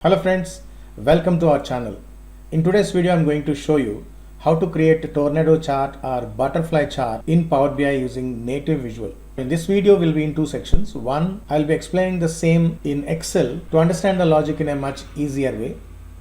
Hello friends, welcome to our channel. In today's video, I'm going to show you how to create a tornado chart or butterfly chart in Power BI using native visual. In this video, will be in two sections. One, I'll be explaining the same in Excel to understand the logic in a much easier way.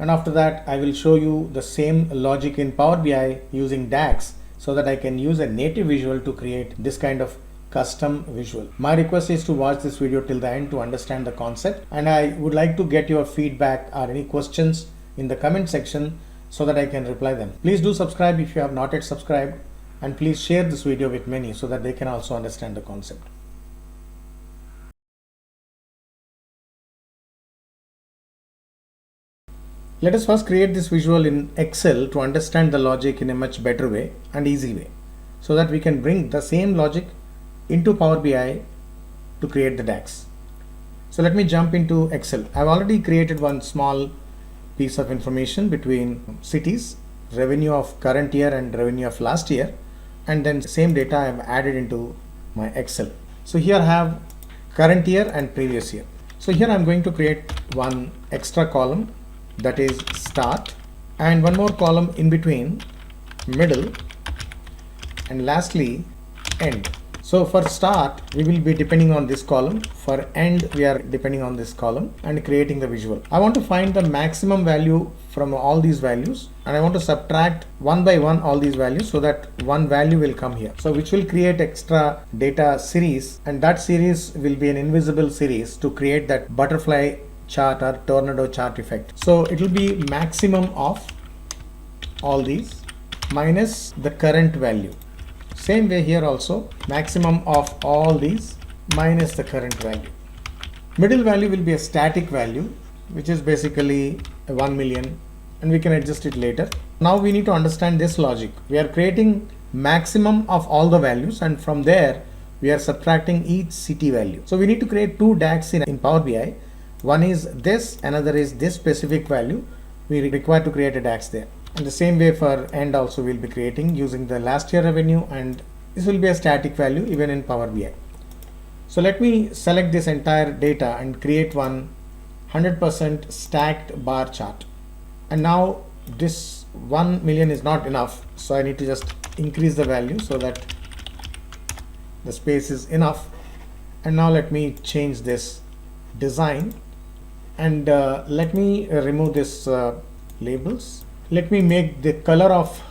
And after that, I will show you the same logic in Power BI using DAX so that I can use a native visual to create this kind of custom visual. My request is to watch this video till the end to understand the concept, and I would like to get your feedback or any questions in the comment section so that I can reply them. Please do subscribe if you have not yet subscribed, and please share this video with many so that they can also understand the concept. Let us first create this visual in Excel to understand the logic in a much better way and easy way so that we can bring the same logic into Power BI to create the DAX. So let me jump into Excel. I've already created one small piece of information between cities, revenue of current year and revenue of last year, and then same data I've added into my Excel. So here I have current year and previous year. So here I'm going to create one extra column, that is start, and one more column in between, middle, and lastly end. So for start, we will be depending on this column. For end, we are depending on this column and creating the visual. I want to find the maximum value from all these values, and I want to subtract one by one all these values so that one value will come here. So which will create extra data series, and that series will be an invisible series to create that butterfly chart or tornado chart effect. So it will be maximum of all these minus the current value. Same way here also, maximum of all these minus the current value. Middle value will be a static value, which is basically 1 million, and we can adjust it later. Now we need to understand this logic. We are creating maximum of all the values, and from there we are subtracting each city value. So we need to create two DAX in Power BI. One is this, another is this specific value. We require to create a DAX there. And the same way for end also we'll be creating using the last year revenue, and this will be a static value even in Power BI. So let me select this entire data and create one 100% stacked bar chart. And now this 1 million is not enough, so I need to just increase the value so that the space is enough. And now let me change this design, and let me remove this labels. Let me make the color of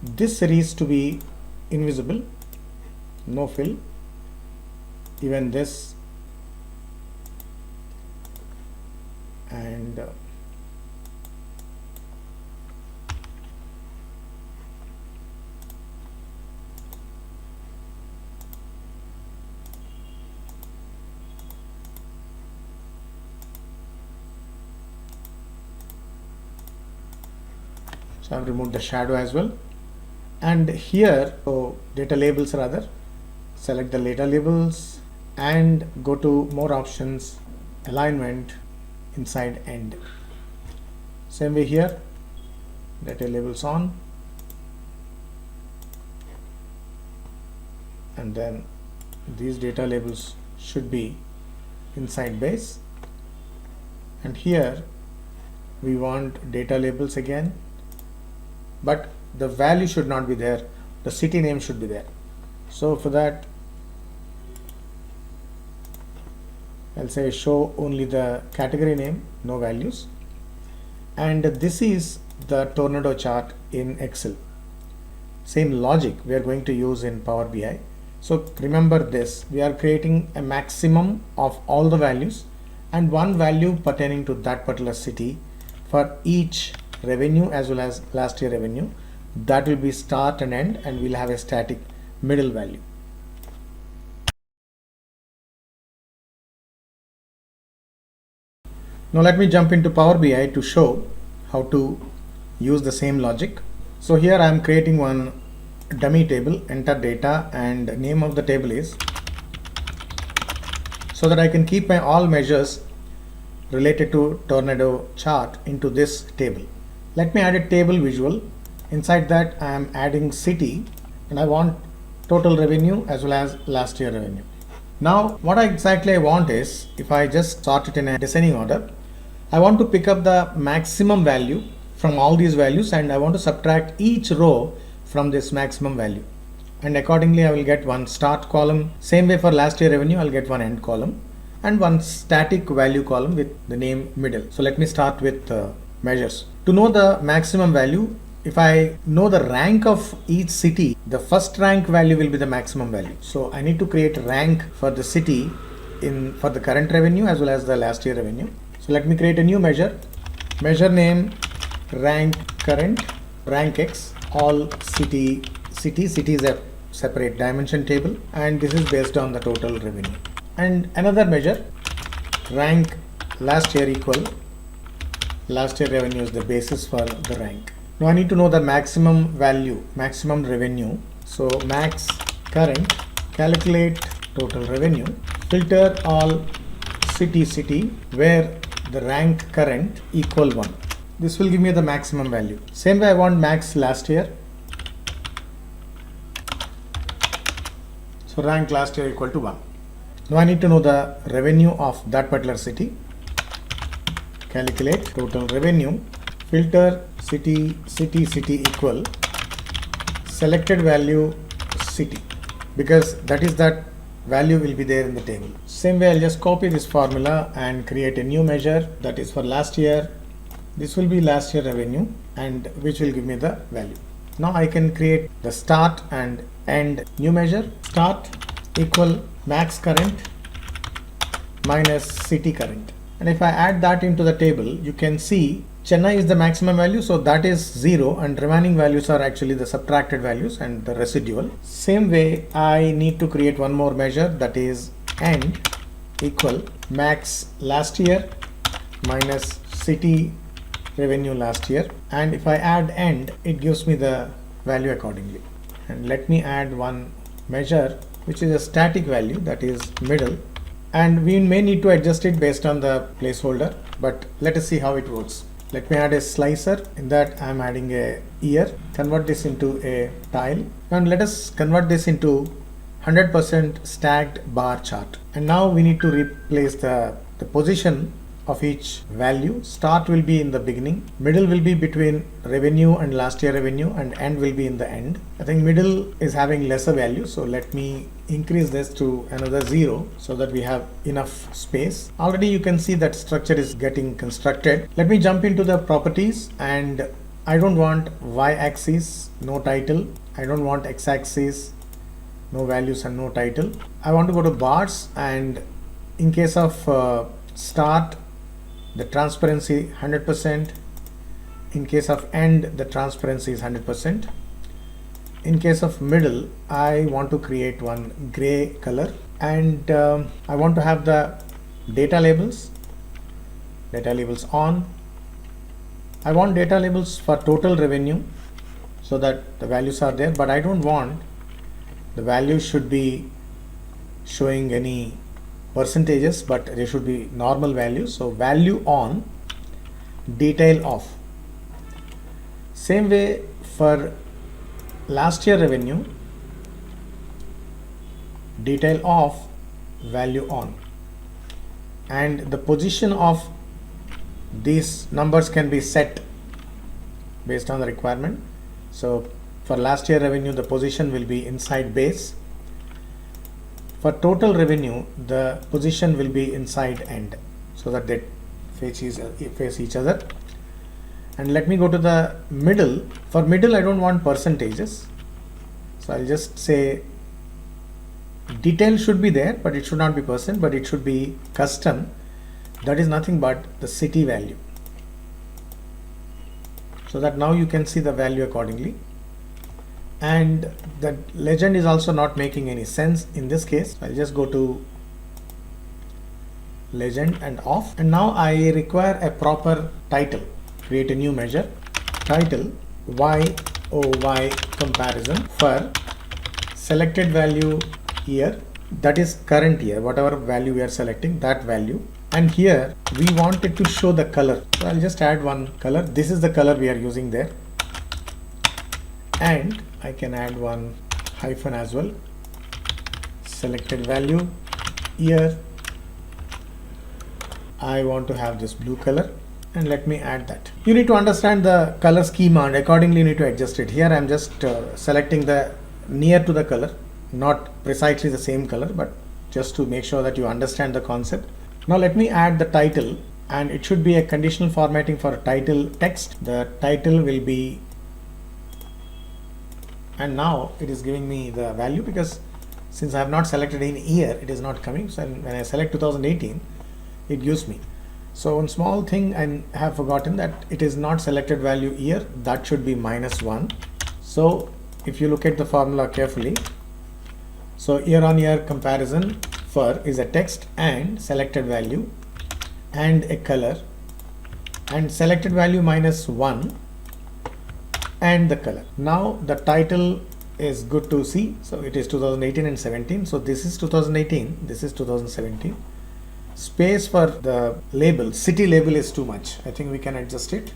this series to be invisible, no fill, even this, and so I've removed the shadow as well. And here, so data labels rather, select the data labels and go to more options, alignment, inside end. Same way here, data labels on, and then these data labels should be inside base, and here we want data labels again, but the value should not be there, the city name should be there. So for that, I'll say show only the category name, no values. And this is the tornado chart in Excel. Same logic we are going to use in Power BI. So remember this, we are creating a maximum of all the values and one value pertaining to that particular city for each revenue as well as last year revenue. That will be start and end, and we'll have a static middle value. Now let me jump into Power BI to show how to use the same logic. So here I am creating one dummy table, enter data, and name of the table is, so that I can keep my all measures related to tornado chart into this table. Let me add a table visual. Inside that I am adding city, and I want total revenue as well as last year revenue. Now what exactly I want is, if I just sort it in a descending order, I want to pick up the maximum value from all these values and I want to subtract each row from this maximum value. And accordingly, I will get one start column. Same way for last year revenue, I'll get one end column and one static value column with the name middle. So let me start with measures. To know the maximum value, if I know the rank of each city, the first rank value will be the maximum value. So I need to create rank for the city for the current revenue as well as the last year revenue. So let me create a new measure. Measure name rank current, rank X, all city is a separate dimension table and this is based on the total revenue. And another measure rank last year equal last year revenue is the basis for the rank. Now I need to know the maximum value, maximum revenue. So max current, calculate total revenue, filter all city where the rank current equal 1. This will give me the maximum value. Same way I want max last year. So rank last year equal to 1. Now I need to know the revenue of that particular city. Calculate total revenue, filter city equal selected value city, because that is that value will be there in the table. Same way I'll just copy this formula and create a new measure that is for last year. This will be last year revenue and which will give me the value. Now I can create the start and end new measure. Start equal max current minus city current. And if I add that into the table, you can see Chennai is the maximum value, so that is 0 and remaining values are actually the subtracted values and the residual. Same way I need to create one more measure, that is end equal max last year minus city revenue last year, and if I add end, it gives me the value accordingly. And let me add one measure which is a static value, that is middle, and we may need to adjust it based on the placeholder, but let us see how it works. Let me add a slicer. In that I am adding a year, convert this into a tile, and let us convert this into 100% stacked bar chart. And now we need to replace the position of each value. Start will be in the beginning, middle will be between revenue and last year revenue, and end will be in the end. I think middle is having lesser value, so let me increase this to another 0 so that we have enough space. Already you can see that structure is getting constructed. Let me jump into the properties, and I don't want y-axis, no title. I don't want x-axis, no values and no title. I want to go to bars, and in case of start, the transparency 100%. In case of end, the transparency is 100%. In case of middle, I want to create one gray color, and I want to have the data labels on. I want data labels for total revenue so that the values are there, but I don't want the values should be showing any percentages, but they should be normal values. So value on, detail off. Same way for last year revenue, detail off, value on, and the position of these numbers can be set based on the requirement. So for last year revenue, the position will be inside base. For total revenue, the position will be inside end, so that they face each other. And let me go to the middle. For middle, I don't want percentages, so I'll just say detail should be there, but it should not be percent, but it should be custom. That is nothing but the city value, so that now you can see the value accordingly. And the legend is also not making any sense in this case. I'll just go to legend and off, and now I require a proper title. Create a new measure, title YOY comparison for selected value year, that is current year, whatever value we are selecting, that value. And here we want it to show the color, so I'll just add one color. This is the color we are using there, and I can add one hyphen as well. Selected value year, I want to have this blue color, and let me add that. You need to understand the color schema and accordingly you need to adjust it. Here I'm just selecting the near to the color, not precisely the same color, but just to make sure that you understand the concept. Now let me add the title, and it should be a conditional formatting for title text. The title will be, and now it is giving me the value because since I have not selected in year, it is not coming. So when I select 2018, it gives me. So one small thing I have forgotten, that it is not selected value year, that should be -1. So if you look at the formula carefully, so year on year comparison for is a text and selected value and a color, and selected value -1 and the color. Now the title is good to see, so it is 2018 and 17. So this is 2018, this is 2017. Space for the label, city label, is too much. I think we can adjust it,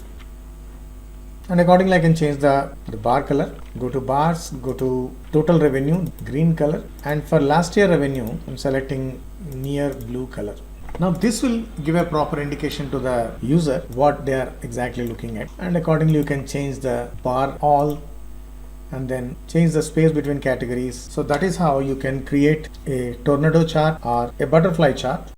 and accordingly I can change the bar color. Go to bars, go to total revenue, green color, and for last year revenue I'm selecting near blue color. Now this will give a proper indication to the user what they are exactly looking at, and accordingly you can change the bar all and then change the space between categories. So that is how you can create a tornado chart or a butterfly chart